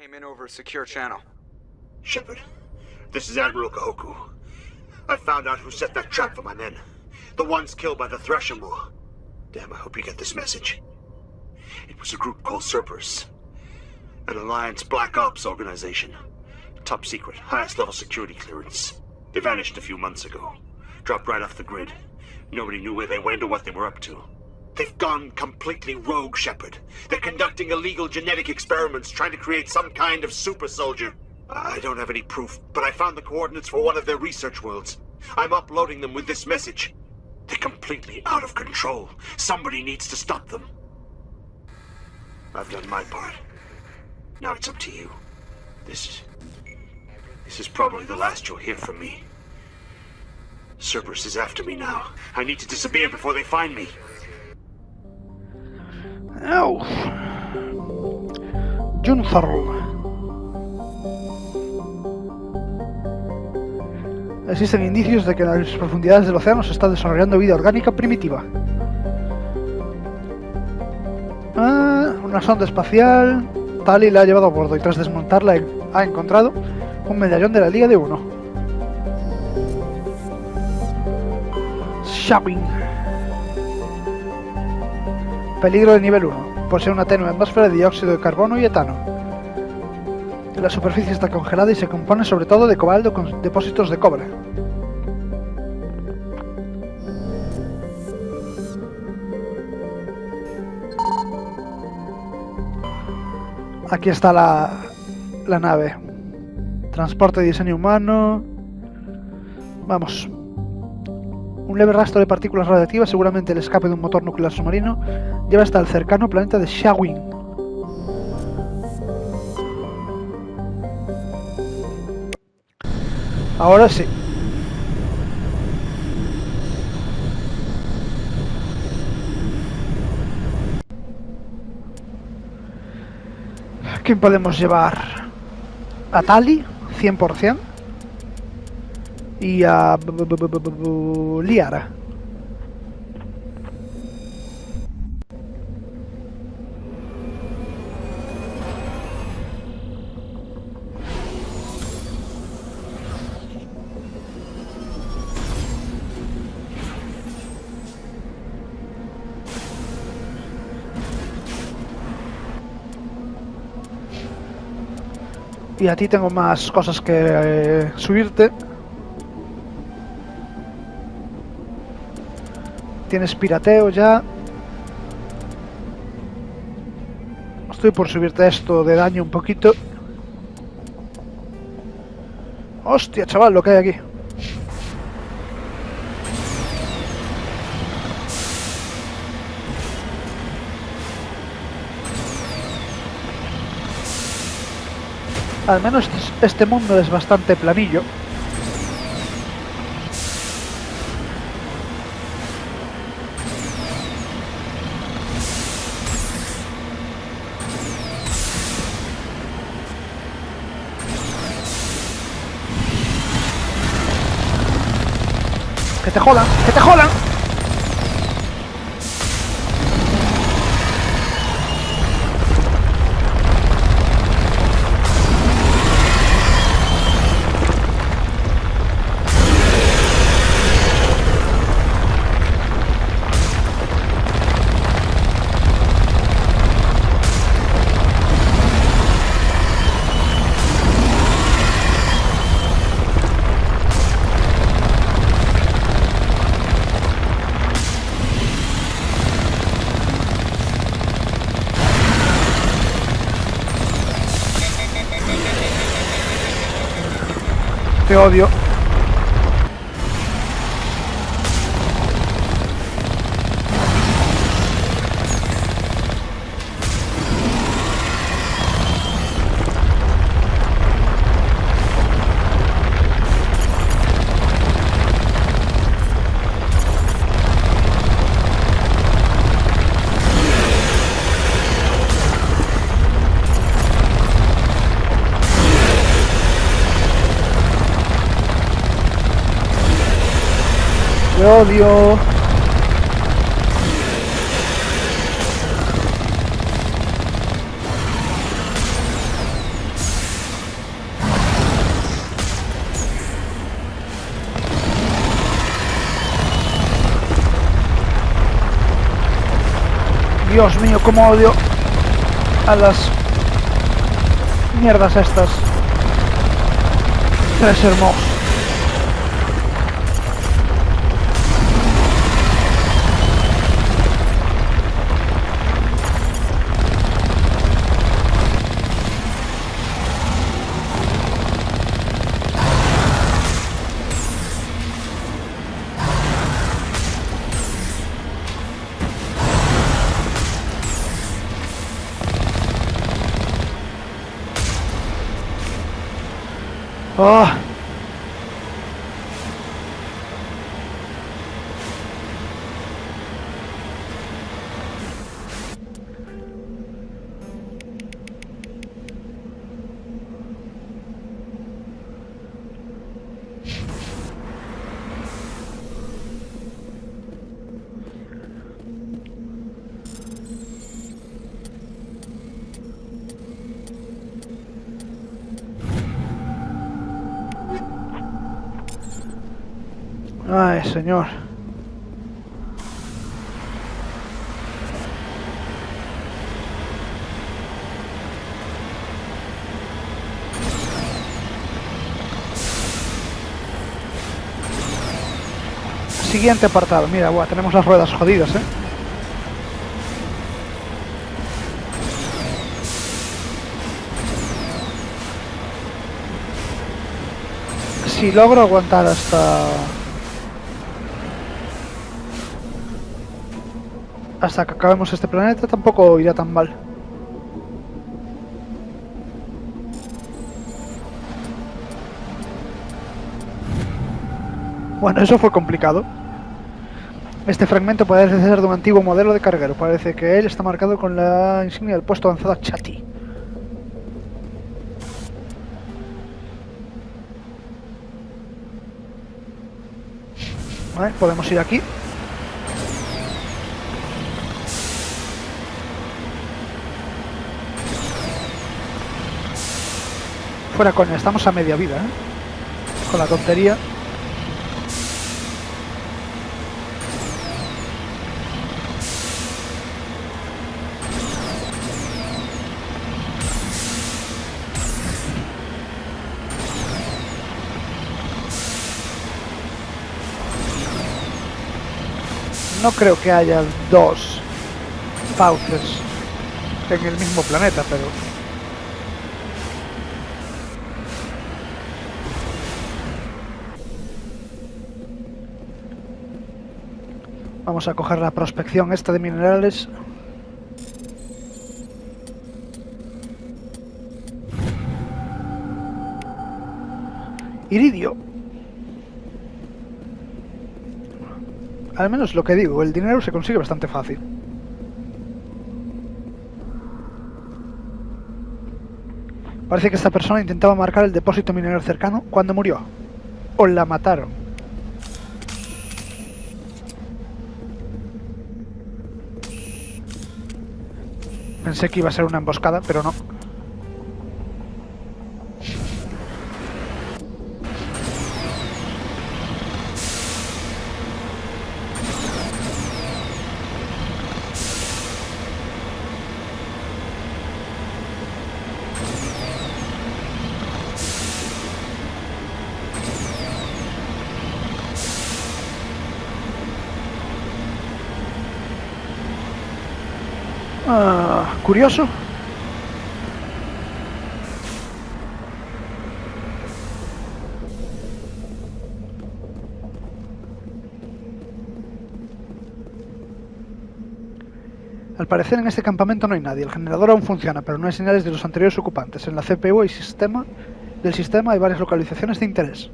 Came in over a secure channel. Shepard, this is Admiral Kahoku. I found out who set that trap for my men. The ones killed by the Thresher Moor. Damn, I hope you get this message. It was a group called Cerberus. An Alliance Black Ops organization. Top secret, highest level security clearance. They vanished a few months ago. Dropped right off the grid. Nobody knew where they went or what they were up to. They've gone completely rogue, Shepard. They're conducting illegal genetic experiments, trying to create some kind of super soldier. I don't have any proof, but I found the coordinates for one of their research worlds. I'm uploading them with this message. They're completely out of control. Somebody needs to stop them. I've done my part. Now it's up to you. This is probably the last you'll hear from me. Cerberus is after me now. I need to disappear before they find me. Oh. Junthorl. Existen indicios de que en las profundidades del océano se está desarrollando vida orgánica primitiva. Una sonda espacial. Tali la ha llevado a bordo y tras desmontarla ha encontrado un medallón de la Liga de Uno. Shopping. Peligro de nivel 1. Posee una tenue atmósfera de dióxido de carbono y etano. La superficie está congelada y se compone sobre todo de cobalto con depósitos de cobre. Aquí está la nave. Transporte de diseño humano. Vamos. Un leve rastro de partículas radiactivas, seguramente el escape de un motor nuclear submarino, lleva hasta el cercano planeta de Shawin. Ahora sí. ¿Quién podemos llevar? A Tali, 100%. Y a Liara. Y a ti tengo más cosas que subirte. Tienes pirateo ya. Estoy por subirte esto de daño un poquito. Hostia, chaval, lo que hay aquí. Al menos este mundo es bastante planillo. ¡Que te jodan! ¡Que te jodan! Te odio. Te odio. Dios mío, cómo odio a las mierdas estas. Tres hermosos. Oh. Ay, señor. Siguiente apartado. Mira, buah, tenemos las ruedas jodidas, ¿eh? Si logro aguantar hasta que acabemos este planeta, tampoco irá tan mal. Bueno, eso fue complicado. Este fragmento parece ser de un antiguo modelo de carguero. Parece que él está marcado con la insignia del puesto avanzado Chati. Vale, podemos ir aquí. Fuera coña, estamos a media vida, ¿eh? Con la tontería. No creo que haya dos fauces en el mismo planeta, pero... Vamos a coger la prospección esta de minerales. Iridio. Al menos lo que digo, el dinero se consigue bastante fácil. Parece que esta persona intentaba marcar el depósito mineral cercano cuando murió. O la mataron. Pensé que iba a ser una emboscada, pero no. Curioso. Al parecer en este campamento no hay nadie. El generador aún funciona, pero no hay señales de los anteriores ocupantes. En la CPU del sistema hay varias localizaciones de interés.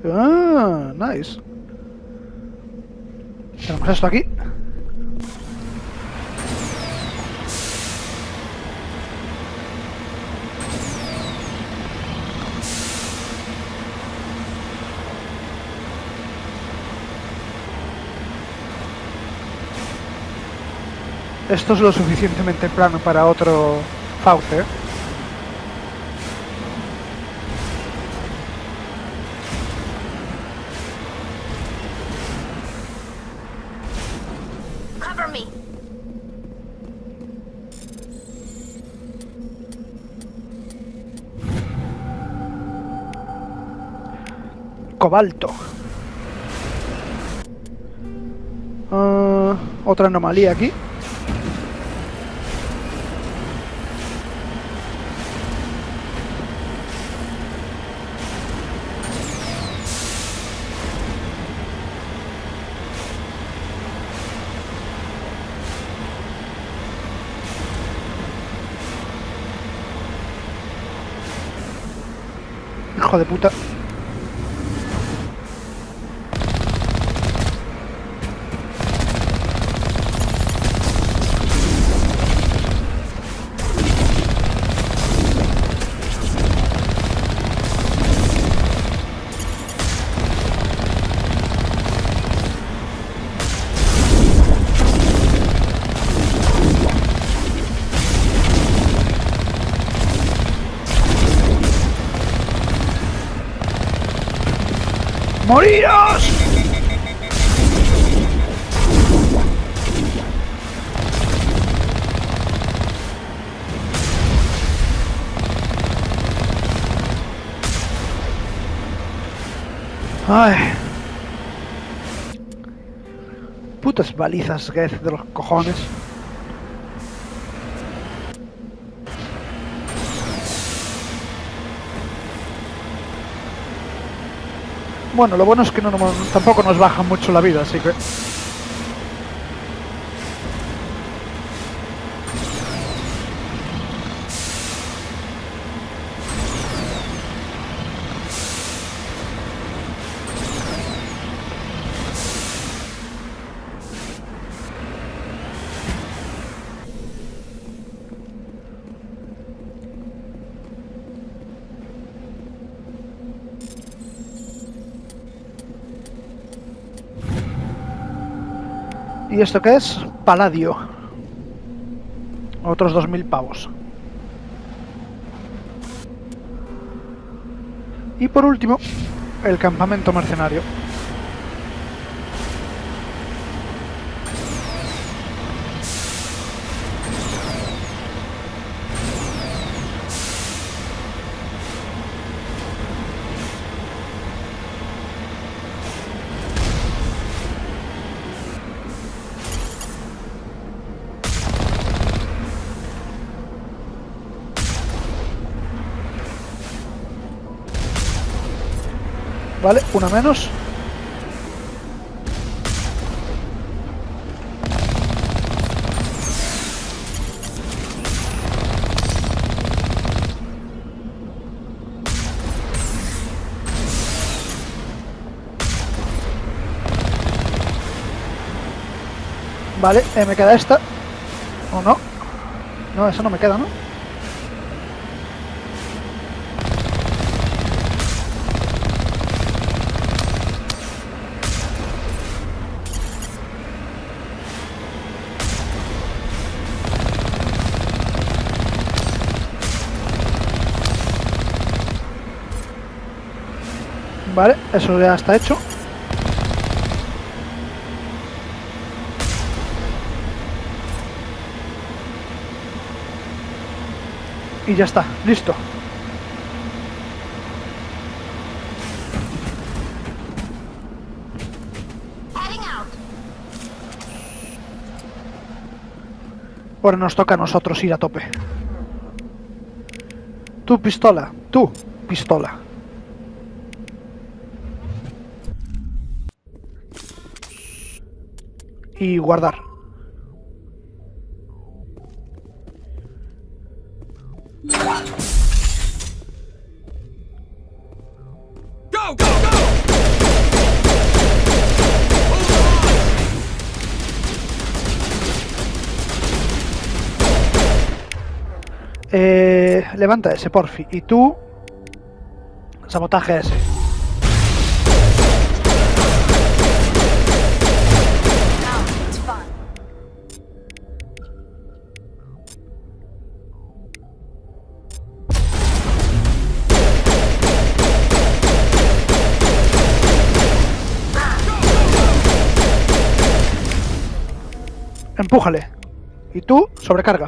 Ah, nice. Tenemos esto aquí. Esto es lo suficientemente plano para otro fauce. me. Cobalto. Otra anomalía aquí. Hijo de puta. ¡Moriros! Ay. Putas balizas, Geth, de los cojones. Bueno, lo bueno es que tampoco nos baja mucho la vida, así que... ¿Y esto qué es? Paladio. Otros 2000 pavos. Y por último, el campamento mercenario. Vale, una menos. Vale, me queda esta. ¿O no? No, esa no me queda, ¿no? Vale, eso ya está hecho. Y ya está, listo. Ahora nos toca a nosotros ir a tope. Tú pistola, tú pistola. Y guardar. Go, go, go! Levanta ese, porfi. Y tú... sabotaje ese. Empújale. Y tú, sobrecarga.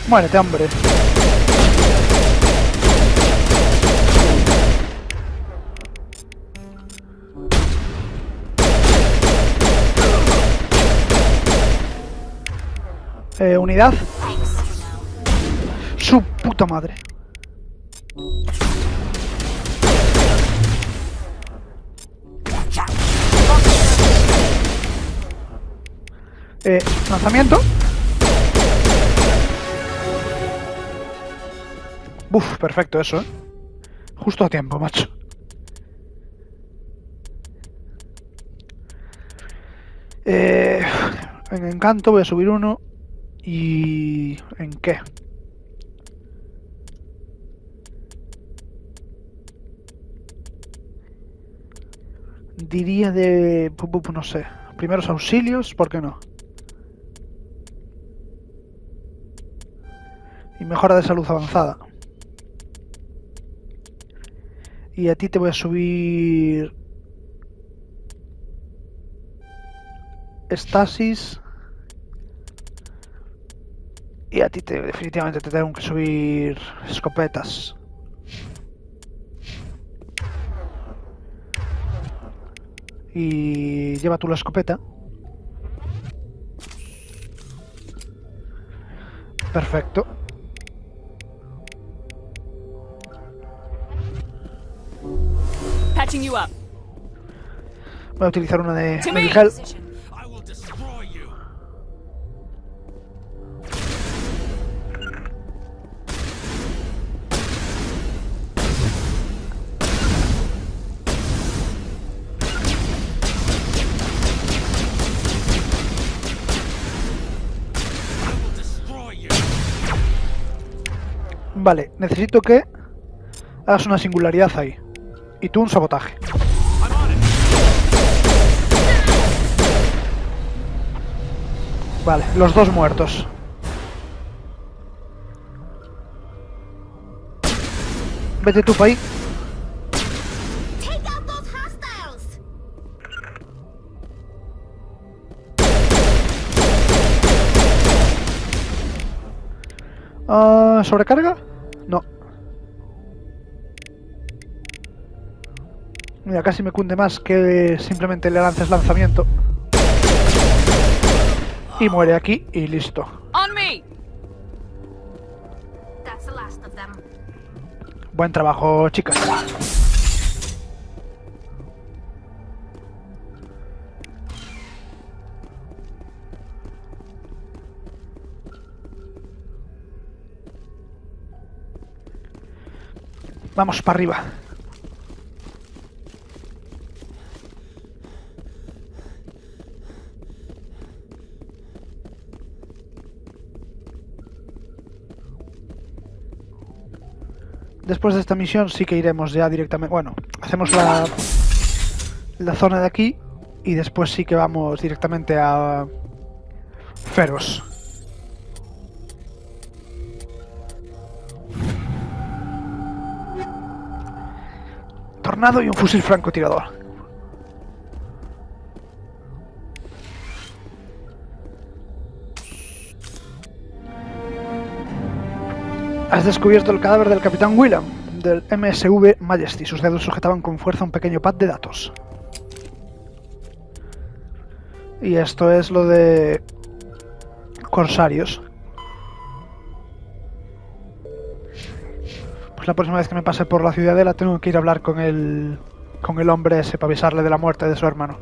Muérete, hombre. Unidad. Su puta madre. Lanzamiento. Uf, perfecto eso, ¿eh? Justo a tiempo, macho. En encanto voy a subir uno. ¿Y en qué? Diría de... no sé. Primeros auxilios, ¿por qué no? Y mejora de salud avanzada. Y a ti te voy a subir... Estasis. Y a ti definitivamente te tengo que subir escopetas. Y lleva tú la escopeta. Perfecto. Patching you up. Voy a utilizar una de To me. medical. I will destroy you. Vale, necesito que hagas una singularidad ahí. Y tú un sabotaje. I'm on it. Vale, los dos muertos. Vete tú para ahí. Take out those hostiles! ¿Sobrecarga? No. Mira, casi me cunde más que simplemente le lances lanzamiento. Y muere aquí y listo. On me. That's the last of them. Buen trabajo, chicas. Vamos para arriba. Después de esta misión sí que iremos ya directamente... Bueno, hacemos la zona de aquí y después sí que vamos directamente a Feros. Tornado y un fusil francotirador. Has descubierto el cadáver del capitán William, del MSV Majesty. Sus dedos sujetaban con fuerza un pequeño pad de datos. Y esto es lo de... corsarios. Pues la próxima vez que me pase por la ciudadela tengo que ir a hablar con el hombre ese para avisarle de la muerte de su hermano.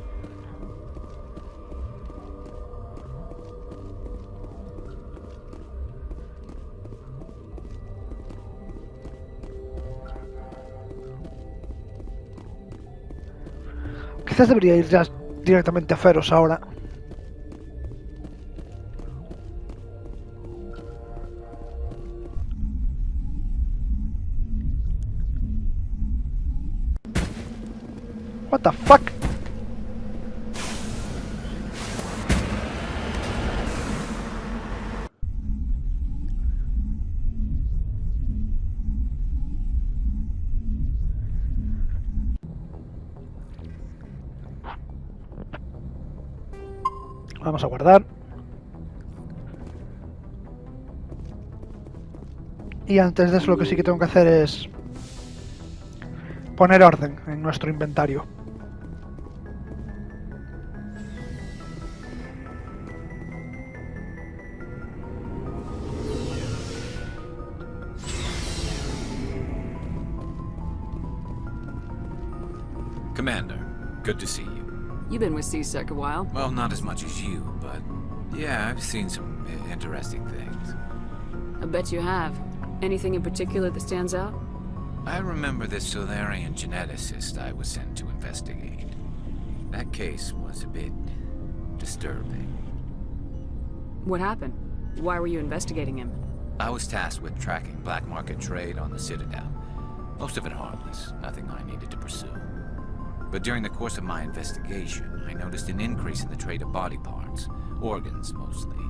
Quizás debería ir ya directamente a Feros ahora. What the fuck? Vamos a guardar. Y antes de eso lo que sí que tengo que hacer es poner orden en nuestro inventario. Commander, good to see you. You've been with CSEC a while. Well, not as much as you, but yeah, I've seen some interesting things. I bet you have. Anything in particular that stands out? I remember this Solarian geneticist I was sent to investigate. That case was a bit disturbing. What happened? Why were you investigating him? I was tasked with tracking black market trade on the Citadel. Most of it harmless, nothing I needed to pursue. But during the course of my investigation, I noticed an increase in the trade of body parts, organs mostly.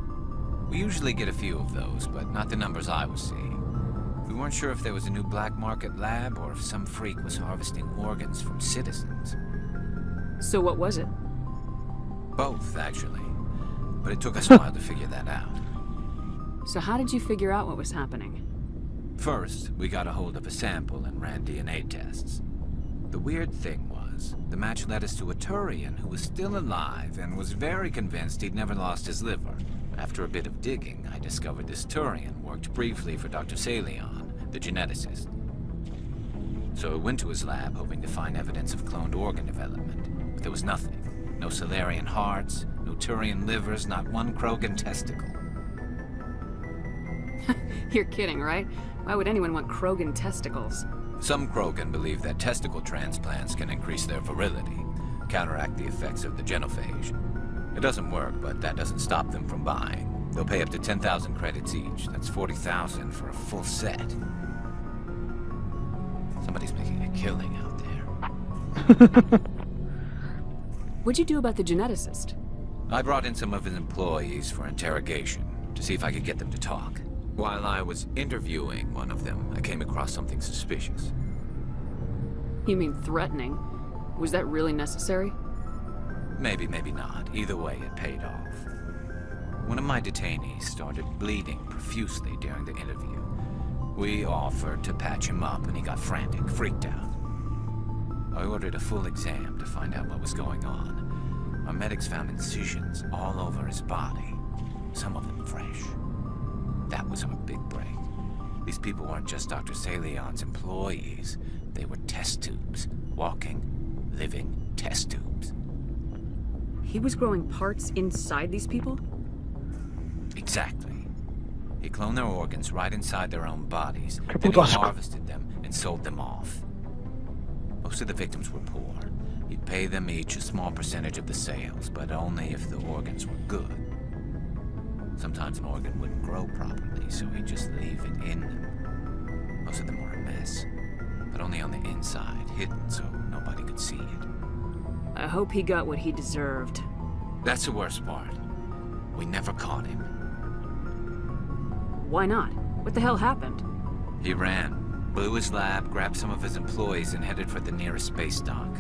We usually get a few of those, but not the numbers I was seeing. We weren't sure if there was a new black market lab or if some freak was harvesting organs from citizens. So what was it? Both, actually. But it took us a while to figure that out. So how did you figure out what was happening? First, we got a hold of a sample and ran DNA tests. The weird thing was, the match led us to a Turian who was still alive and was very convinced he'd never lost his liver. After a bit of digging, I discovered this Turian worked briefly for Dr. Salion, the geneticist. So I went to his lab hoping to find evidence of cloned organ development, but there was nothing. No Solarian hearts, no Turian livers, not one Krogan testicle. You're kidding, right? Why would anyone want Krogan testicles? Some Krogan believe that testicle transplants can increase their virility, counteract the effects of the genophage. It doesn't work, but that doesn't stop them from buying. They'll pay up to 10,000 credits each. That's 40,000 for a full set. Somebody's making a killing out there. What'd you do about the geneticist? I brought in some of his employees for interrogation, to see if I could get them to talk. While I was interviewing one of them, I came across something suspicious. You mean threatening? Was that really necessary? Maybe, maybe not. Either way, it paid off. One of my detainees started bleeding profusely during the interview. We offered to patch him up, and he got frantic, freaked out. I ordered a full exam to find out what was going on. Our medics found incisions all over his body, some of them fresh. That was our big break. These people weren't just Dr. Salion's employees. They were test tubes. Walking, living test tubes. He was growing parts inside these people? Exactly. He cloned their organs right inside their own bodies. Que Then puto he asco. harvested them and sold them off. Most of the victims were poor. He'd pay them each a small percentage of the sales, but only if the organs were good. Sometimes an organ wouldn't grow properly, so he'd just leave it in them. Most of them were a mess, but only on the inside, hidden so nobody could see it. I hope he got what he deserved. That's the worst part. We never caught him. Why not? What the hell happened? He ran, blew his lab, grabbed some of his employees, and headed for the nearest space dock.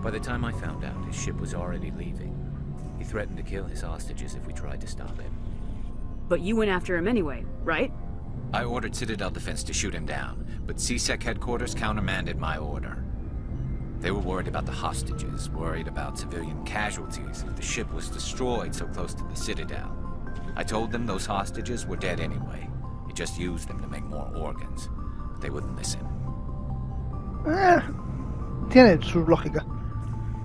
By the time I found out, his ship was already leaving. He threatened to kill his hostages if we tried to stop him. But you went after him anyway, right? I ordered Citadel Defense to shoot him down, but CSEC headquarters countermanded my order. They were worried about the hostages, worried about civilian casualties if the ship was destroyed so close to the Citadel. I told them those hostages were dead anyway. He just used them to make more organs. But they wouldn't listen. Tiene su lógica.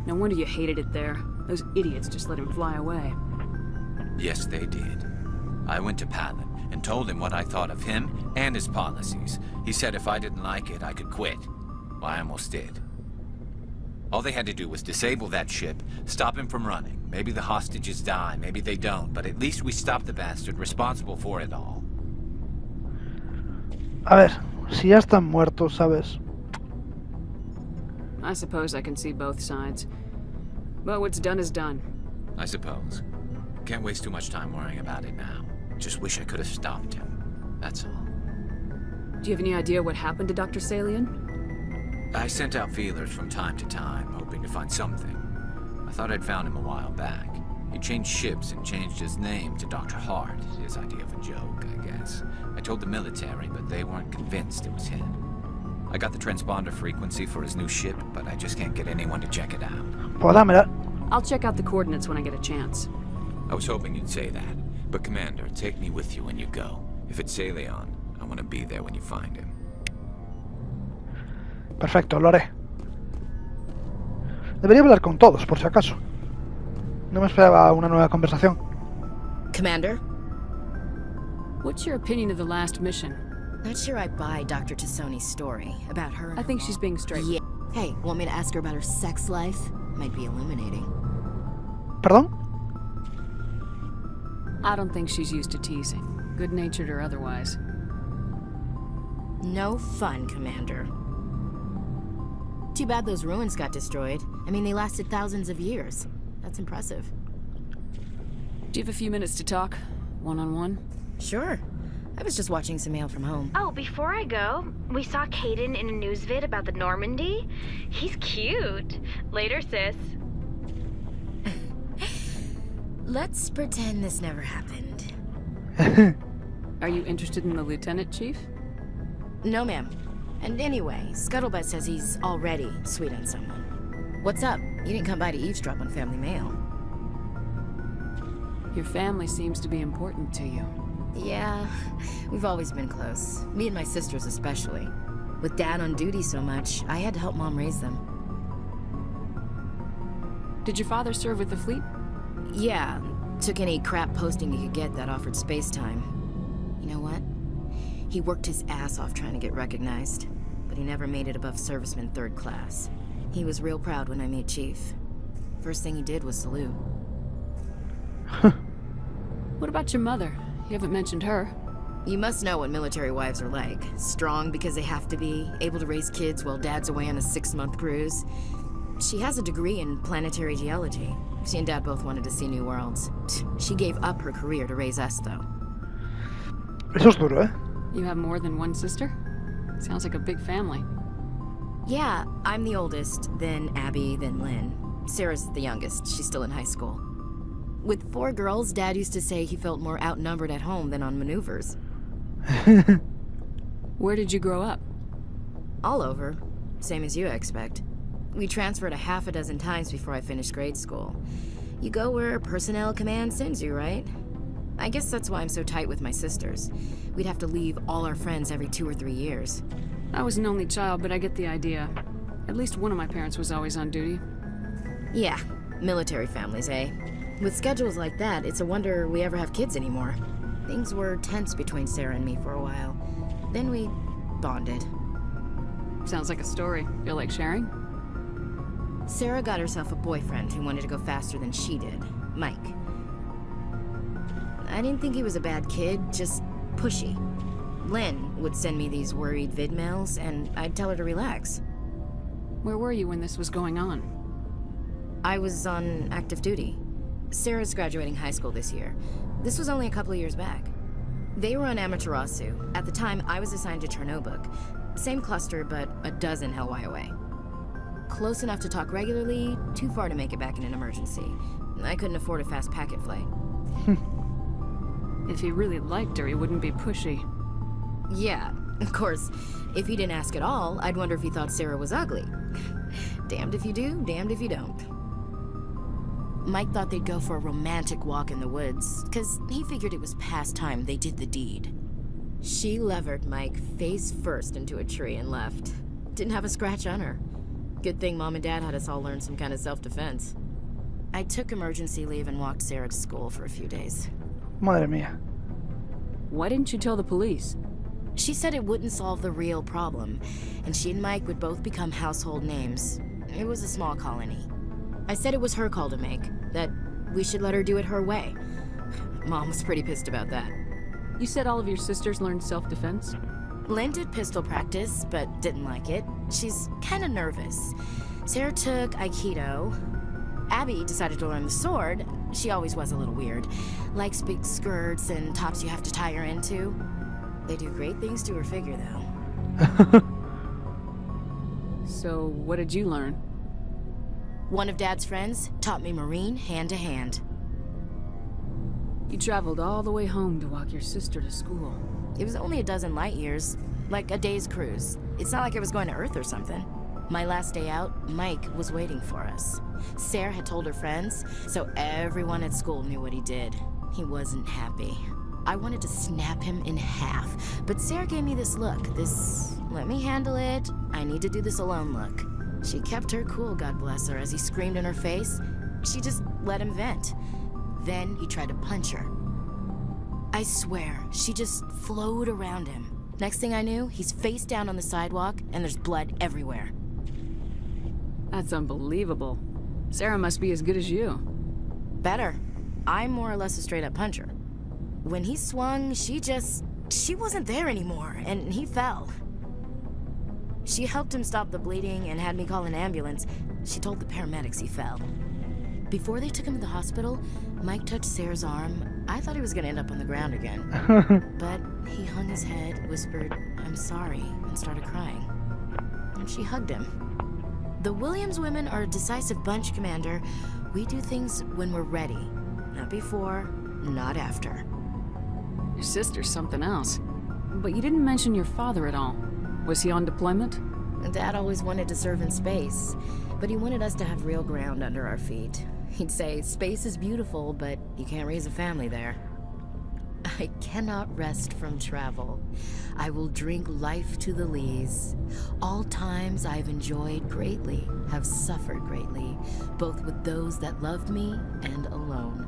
No wonder you hated it there. Those idiots just let him fly away. Yes, they did. I went to Palin and told him what I thought of him and his policies. He said if I didn't like it, I could quit. Well, I almost did. All they had to do was disable that ship, stop him from running. Maybe the hostages die, maybe they don't, but at least we stopped the bastard responsible for it all. A ver, si ya están muertos, ¿sabes? I suppose I can see both sides. But what's done is done. I suppose. Can't waste too much time worrying about it now. Just wish I could have stopped him. That's all. Do you have any idea what happened to Dr. Salian? I sent out feelers from time to time, hoping to find something. I thought I'd found him a while back. He changed ships and changed his name to Dr. Hart, his idea of a joke, I guess. I told the military, but they weren't convinced it was him. I got the transponder frequency for his new ship, but I just can't get anyone to check it out. Pues dámela. I'll check out the coordinates when I get a chance. I was hoping you'd say that. But Commander, take me with you when you go. If it's Salion, I want to be there when you find him. Perfecto, lo haré. Debería hablar con todos, por si acaso. No me esperaba una nueva conversación. Commander? What's your opinion of the last mission? Not sure I buy Dr. Tassoni's story about her. I think she's being straight. Yeah. Hey, want me to ask her about her sex life? Might be illuminating. ¿Perdón? I don't think she's used to teasing, good-natured or otherwise. No fun, Commander. Too bad those ruins got destroyed. I mean, they lasted thousands of years. That's impressive. Do you have a few minutes to talk? One-on-one? Sure. I was just watching some mail from home. Oh, before I go, we saw Caden in a news vid about the Normandy. He's cute. Later, sis. Let's pretend this never happened. Are you interested in the Lieutenant Chief? No, ma'am. And anyway, Scuttlebutt says he's already sweet on someone. What's up? You didn't come by to eavesdrop on family mail. Your family seems to be important to you. Yeah, we've always been close. Me and my sisters especially. With Dad on duty so much, I had to help Mom raise them. Did your father serve with the fleet? Yeah, took any crap posting he could get that offered space time. You know what? He worked his ass off trying to get recognized, but he never made it above serviceman 3rd class. He was real proud when I met Chief. First thing he did was salute. What about your mother? You haven't mentioned her. You must know what military wives are like. Strong because they have to be, able to raise kids while Dad's away on a 6-month cruise. She has a degree in planetary geology. She and Dad both wanted to see new worlds. She gave up her career to raise us, though. Eso es duro, ¿eh? You have more than one sister? Sounds like a big family. Yeah, I'm the oldest, then Abby, then Lynn. Sarah's the youngest. She's still in high school. With 4 girls, Dad used to say he felt more outnumbered at home than on maneuvers. Where did you grow up? All over. Same as you, I expect. We transferred a half a dozen times before I finished grade school. You go where personnel command sends you, right? I guess that's why I'm so tight with my sisters. We'd have to leave all our friends every 2 or 3 years. I was an only child, but I get the idea. At least one of my parents was always on duty. Yeah, military families, eh? With schedules like that, it's a wonder we ever have kids anymore. Things were tense between Sarah and me for a while. Then we bonded. Sounds like a story. Feel like sharing? Sarah got herself a boyfriend who wanted to go faster than she did, Mike. I didn't think he was a bad kid, just pushy. Lynn would send me these worried vid mails, and I'd tell her to relax. Where were you when this was going on? I was on active duty. Sarah's graduating high school this year. This was only a couple of years back. They were on Amaterasu. At the time, I was assigned to Chernobog. Same cluster, but a dozen Hellwire away. Close enough to talk regularly, too far to make it back in an emergency. I couldn't afford a fast packet flight. If he really liked her, he wouldn't be pushy. Yeah, of course. If he didn't ask at all, I'd wonder if he thought Sarah was ugly. Damned if you do, damned if you don't. Mike thought they'd go for a romantic walk in the woods, because he figured it was past time they did the deed. She levered Mike face first into a tree and left. Didn't have a scratch on her. Good thing Mom and Dad had us all learn some kind of self-defense. I took emergency leave and walked Sarah to school for a few days. Madre mía. Why didn't you tell the police? She said it wouldn't solve the real problem, and she and Mike would both become household names. It was a small colony. I said it was her call to make, that we should let her do it her way. Mom was pretty pissed about that. You said all of your sisters learned self-defense? Lynn did pistol practice, but didn't like it. She's kinda nervous. Sarah took Aikido. Abby decided to learn the sword. She always was a little weird. Likes big skirts and tops you have to tie her into. They do great things to her figure, though. So, what did you learn? One of Dad's friends taught me Marine hand to hand. You traveled all the way home to walk your sister to school. It was only a dozen light years, like a day's cruise. It's not like I was going to Earth or something. My last day out, Mike was waiting for us. Sarah had told her friends, so everyone at school knew what he did. He wasn't happy. I wanted to snap him in half, but Sarah gave me this look, this let me handle it, I need to do this alone look. She kept her cool, God bless her, as he screamed in her face. She just let him vent. Then he tried to punch her. I swear, she just flowed around him. Next thing I knew, he's face down on the sidewalk, and there's blood everywhere. That's unbelievable. Sarah must be as good as you. Better. I'm more or less a straight-up puncher. When he swung, she wasn't there anymore, and he fell. She helped him stop the bleeding and had me call an ambulance. She told the paramedics he fell. Before they took him to the hospital, Mike touched Sarah's arm. I thought he was gonna end up on the ground again. But he hung his head, whispered, "I'm sorry," and started crying. And she hugged him. The Williams women are a decisive bunch, Commander. We do things when we're ready. Not before, not after. Your sister's something else. But you didn't mention your father at all. Was he on deployment? Dad always wanted to serve in space, but he wanted us to have real ground under our feet. He'd say, space is beautiful, but you can't raise a family there. I cannot rest from travel. I will drink life to the lees. All times I've enjoyed greatly, have suffered greatly, both with those that loved me and alone.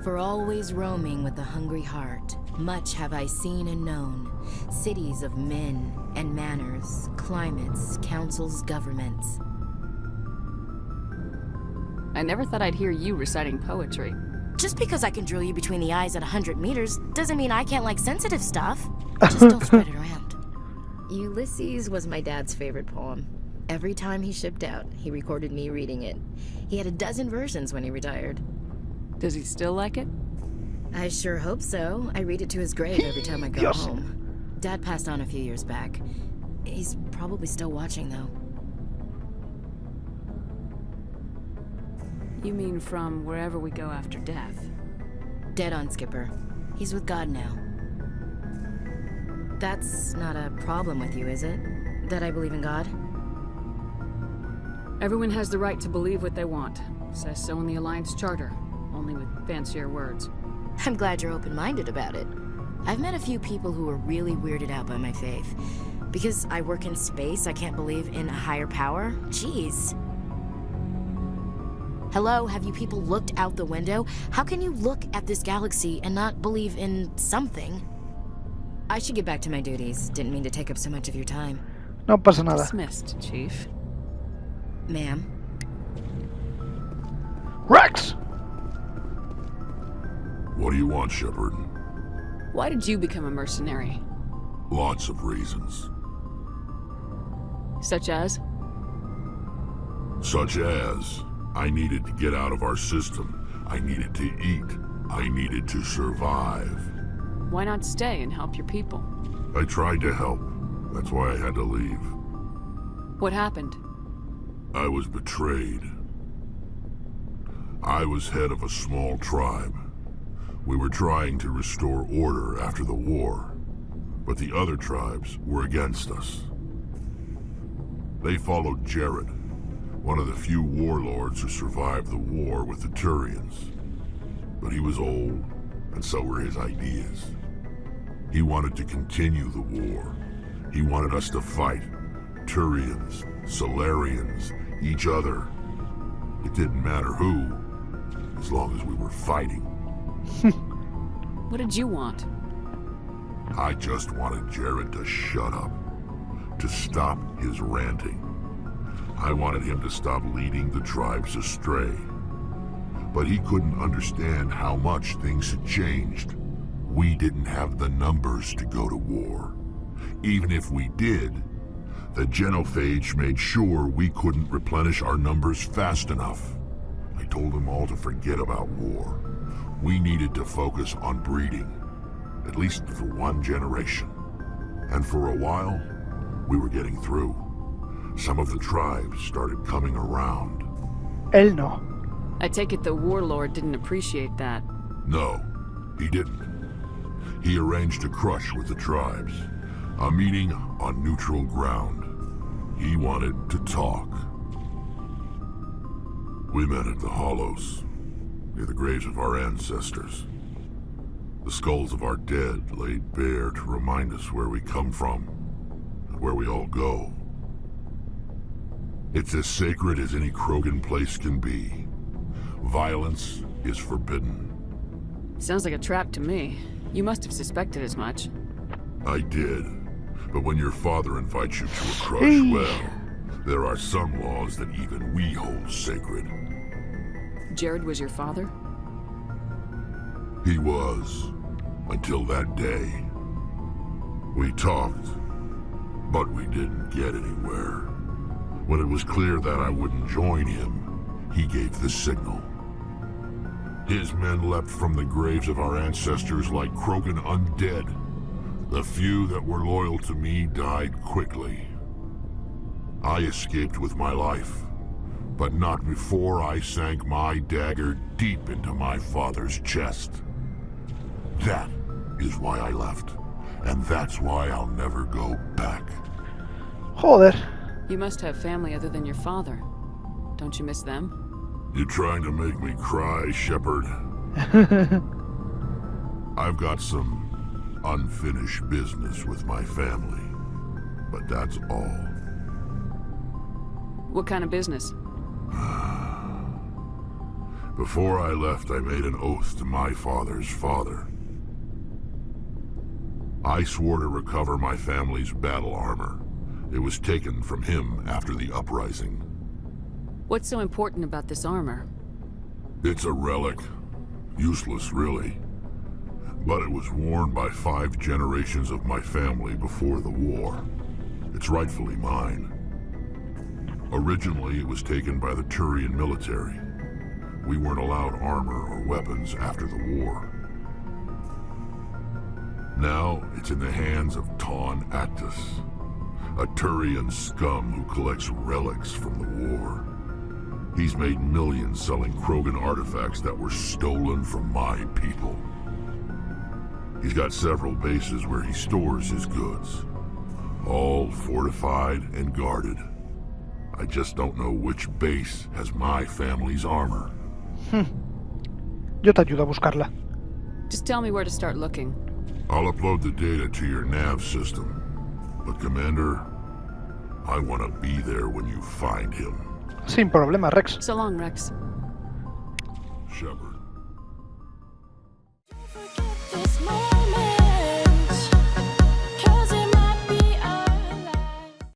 For always roaming with a hungry heart, much have I seen and known, cities of men and manners, climates, councils, governments. I never thought I'd hear you reciting poetry. Just because I can drill you between the eyes at 100 meters doesn't mean I can't like sensitive stuff. Just don't spread it around. Ulysses was my dad's favorite poem. Every time he shipped out, he recorded me reading it. He had a dozen versions when he retired. Does he still like it? I sure hope so. I read it to his grave every time I go home. Dad passed on a few years back. He's probably still watching, though. You mean from wherever we go after death? Dead on, Skipper. He's with God now. That's not a problem with you, is it? That I believe in God? Everyone has the right to believe what they want. Says so in the Alliance Charter, only with fancier words. I'm glad you're open-minded about it. I've met a few people who are really weirded out by my faith. Because I work in space, I can't believe in a higher power? Jeez. Hello, have you people looked out the window? How can you look at this galaxy and not believe in something? I should get back to my duties. Didn't mean to take up so much of your time. No pasa nada. Dismissed, Chief. Ma'am. Rex! What do you want, Shepard? Why did you become a mercenary? Lots of reasons. Such as? Such as, I needed to get out of our system. I needed to eat. I needed to survive. Why not stay and help your people? I tried to help. That's why I had to leave. What happened? I was betrayed. I was head of a small tribe. We were trying to restore order after the war, but the other tribes were against us. They followed Jared, one of the few warlords who survived the war with the Turians. But he was old, and so were his ideas. He wanted to continue the war. He wanted us to fight. Turians, Solarians, each other. It didn't matter who, as long as we were fighting. What did you want? I just wanted Jared to shut up, to stop his ranting. I wanted him to stop leading the tribes astray. But he couldn't understand how much things had changed. We didn't have the numbers to go to war. Even if we did, the genophage made sure we couldn't replenish our numbers fast enough. I told them all to forget about war. We needed to focus on breeding, at least for one generation. And for a while, we were getting through. Some of the tribes started coming around. Él no. I take it the warlord didn't appreciate that. No, he didn't. He arranged a crush with the tribes, a meeting on neutral ground. He wanted to talk. We met at the Hollows, near the graves of our ancestors. The skulls of our dead laid bare to remind us where we come from, and where we all go. It's as sacred as any Krogan place can be. Violence is forbidden. Sounds like a trap to me. You must have suspected as much. I did. But when your father invites you to a crush, Hey. well, there are some laws that even we hold sacred. Jared was your father? He was, until that day. We talked, but we didn't get anywhere. When it was clear that I wouldn't join him, he gave the signal. His men leapt from the graves of our ancestors like Krogan undead. The few that were loyal to me died quickly. I escaped with my life, but not before I sank my dagger deep into my father's chest. That is why I left, and that's why I'll never go back. Joder. You must have family other than your father. Don't you miss them? You trying to make me cry, Shepard? I've got some unfinished business with my family, but that's all. What kind of business? Before I left, I made an oath to my father's father. I swore to recover my family's battle armor. It was taken from him after the uprising. What's so important about this armor? It's a relic. Useless, really. But it was worn by 5 generations of my family before the war. It's rightfully mine. Originally, it was taken by the Turian military. We weren't allowed armor or weapons after the war. Now, it's in the hands of Taun Actus, a Turian scum who collects relics from the war. He's made millions selling Krogan artifacts that were stolen from my people. He's got several bases where he stores his goods, all fortified and guarded. I just don't know which base has my family's armor. Yo te ayudo a buscarla. Just tell me where to start looking. I'll upload the data to your nav system. But Commander, I want to be there when you find him. Sin problema, Rex. So long, Rex. Shepard.